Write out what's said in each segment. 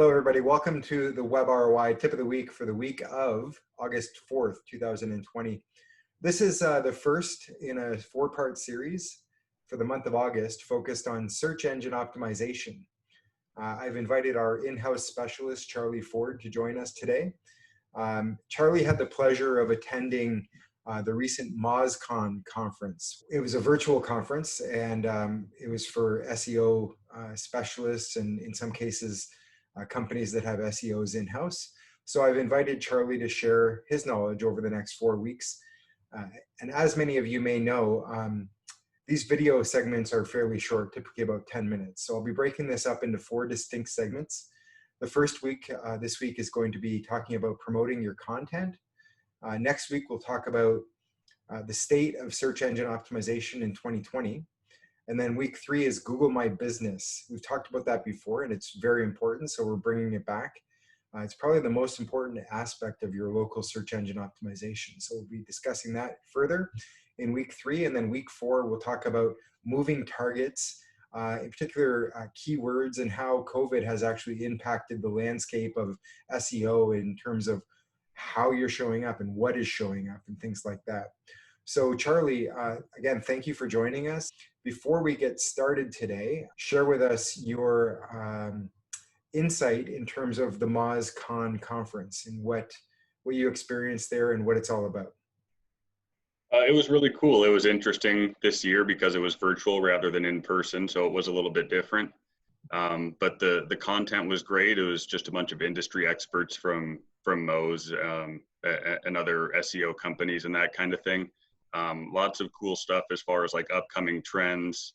Hello, everybody. Welcome to the Web ROI Tip of the Week for the week of August 4th, 2020. This is the first in a four-part series for the month of August focused on search engine optimization. I've invited our in-house specialist, Charlie Ford, to join us today. Charlie had the pleasure of attending the recent MozCon conference. It was a virtual conference, and it was for SEO specialists and in some cases companies that have SEOs in-house. So I've invited Charlie to share his knowledge over the next 4 weeks. And as many of you may know, these video segments are fairly short, typically about 10 minutes. So I'll be breaking this up into 4 distinct segments. The first week, this week, is going to be talking about promoting your content. Next week, we'll talk about the state of search engine optimization in 2020. And then week 3 is Google My Business. We've talked about that before, and it's very important, so we're bringing it back. It's probably the most important aspect of your local search engine optimization. So we'll be discussing that further in week 3. And then week 4, we'll talk about moving targets, in particular keywords, and how COVID has actually impacted the landscape of SEO in terms of how you're showing up and what is showing up and things like that. So Charlie, again, thank you for joining us. Before we get started today, share with us your insight in terms of the MozCon conference and what you experienced there and what it's all about. It was really cool. It was interesting this year because it was virtual rather than in person, so it was a little bit different. But the content was great. It was just a bunch of industry experts from Moz and other SEO companies and that kind of thing. Lots of cool stuff as far as like upcoming trends,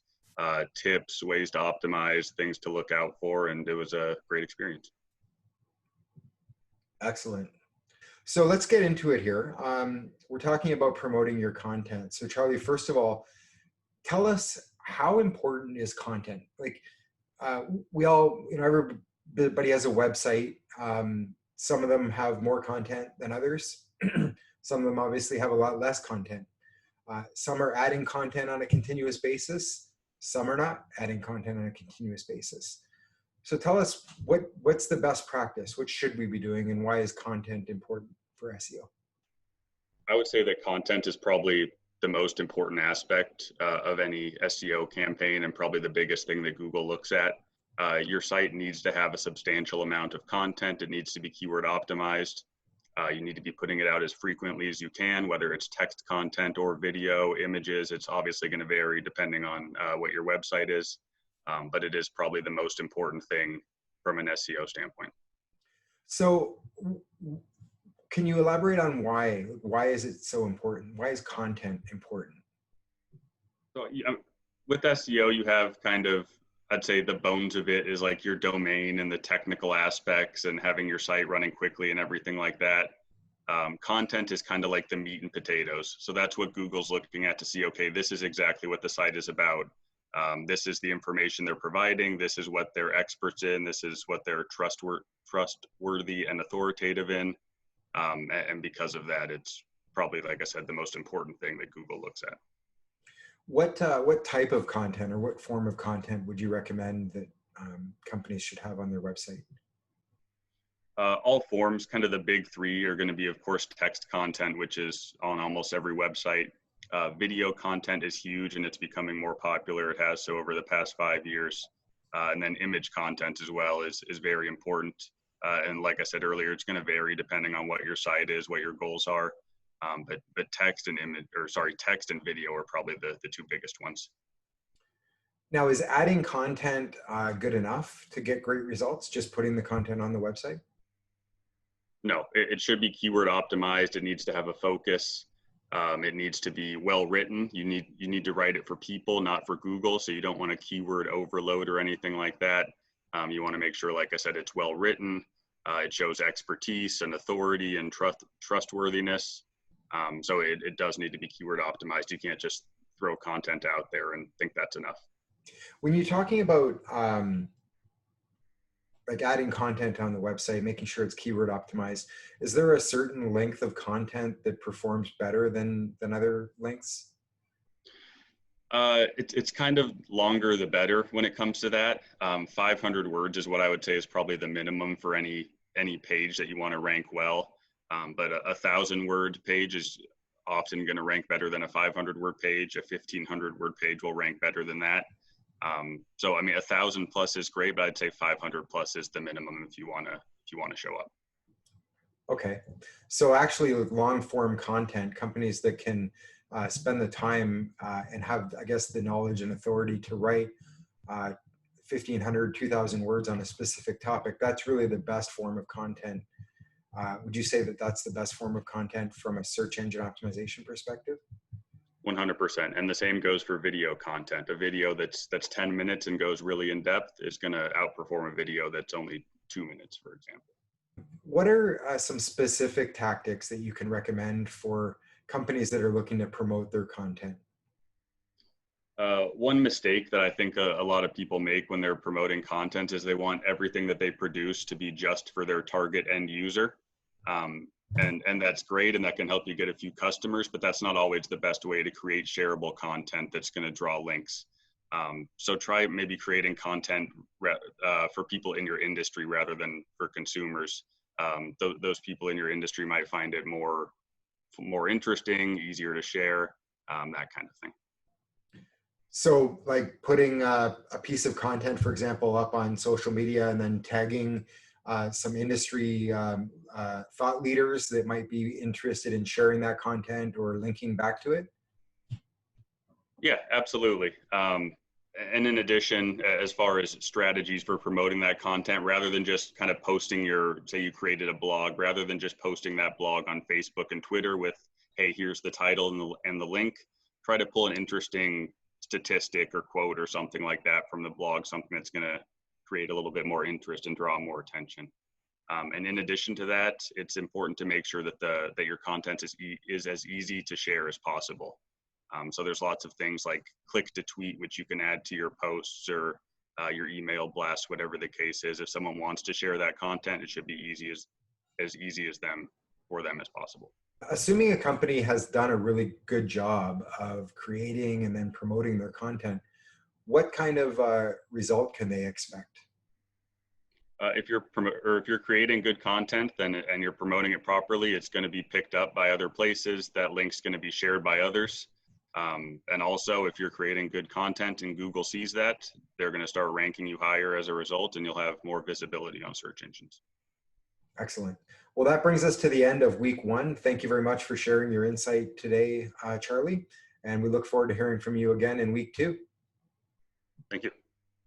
tips, ways to optimize, things to look out for, and it was a great experience. Excellent. So let's get into it here. We're talking about promoting your content. So Charlie, first of all, tell us, how important is content? Like we all, everybody has a website. Some of them have more content than others. Some of them obviously have a lot less content. Some are adding content on a continuous basis. Some are not adding content on a continuous basis. So tell us, what's the best practice? What should we be doing, and why is content important for SEO? I would say that content is probably the most important aspect of any SEO campaign, and probably the biggest thing that Google looks at. Your site needs to have a substantial amount of content. It needs to be keyword optimized. You need to be putting it out as frequently as you can, whether it's text content or video, images. It's obviously going to vary depending on what your website is, but it is probably the most important thing from an SEO standpoint. So can you elaborate on why? Why is it so important? Why is content important? So with SEO, you have kind of, I'd say the bones of it is like your domain and the technical aspects and having your site running quickly and everything like that. Content is kind of like the meat and potatoes. So that's what Google's looking at to see, okay, this is exactly what the site is about. This is the information they're providing. This is what they're experts in. This is what they're trustworthy and authoritative in. And because of that, it's probably, like I said, the most important thing that Google looks at. What type of content or what form of content would you recommend that companies should have on their website? All forms, kind of the big 3 are going to be, of course, text content, which is on almost every website. Video content is huge and it's becoming more popular. It has so over the past 5 years. And then image content as well is very important. And like I said earlier, it's going to vary depending on what your site is, what your goals are. But text and text and video are probably the 2 biggest ones. Now, is adding content good enough to get great results? Just putting the content on the website? No, it should be keyword optimized. It needs to have a focus. It needs to be well written. You need to write it for people, not for Google. So you don't want a keyword overload or anything like that. You want to make sure, like I said, it's well written. It shows expertise and authority and trustworthiness. So it does need to be keyword optimized. You can't just throw content out there and think that's enough. When you're talking about like adding content on the website, making sure it's keyword optimized, is there a certain length of content that performs better than other lengths? It's kind of longer the better when it comes to that. 500 words is what I would say is probably the minimum for any page that you want to rank well. But a 1,000-word page is often going to rank better than a 500-word page. A 1,500-word page will rank better than that. So I mean, 1,000 plus is great, but I'd say 500 plus is the minimum if you want to show up. Okay, so actually with long form content, companies that can spend the time and have, I guess, the knowledge and authority to write 1,500, 2,000 words on a specific topic, that's really the best form of content. Would you say that that's the best form of content from a search engine optimization perspective? 100%. And the same goes for video content. A video that's 10 minutes and goes really in depth is going to outperform a video that's only 2 minutes, for example. What are some specific tactics that you can recommend for companies that are looking to promote their content? One mistake that I think a lot of people make when they're promoting content is they want everything that they produce to be just for their target end user. And that's great, and that can help you get a few customers, but that's not always the best way to create shareable content that's going to draw links. So try maybe creating content for people in your industry rather than for consumers. Those people in your industry might find it more interesting, easier to share, that kind of thing. So like putting a piece of content, for example, up on social media and then tagging some industry thought leaders that might be interested in sharing that content or linking back to it? Yeah, absolutely. And in addition, as far as strategies for promoting that content, rather than just kind of posting say you created a blog, rather than just posting that blog on Facebook and Twitter with, hey, here's the title and the link, try to pull an interesting statistic or quote or something like that from the blog, something that's going to create a little bit more interest and draw more attention. And in addition to that, it's important to make sure that that your content is as easy to share as possible. So there's lots of things like click to tweet, which you can add to your posts or your email blast, whatever the case is. If someone wants to share that content, it should be as easy for them as possible. Assuming a company has done a really good job of creating and then promoting their content, what kind of result can they expect? If you're creating good content and you're promoting it properly, it's going to be picked up by other places. That link's going to be shared by others. And also, if you're creating good content and Google sees that, they're going to start ranking you higher as a result, and you'll have more visibility on search engines. Excellent. Well, that brings us to the end of week 1. Thank you very much for sharing your insight today, Charlie. And we look forward to hearing from you again in week 2. Thank you.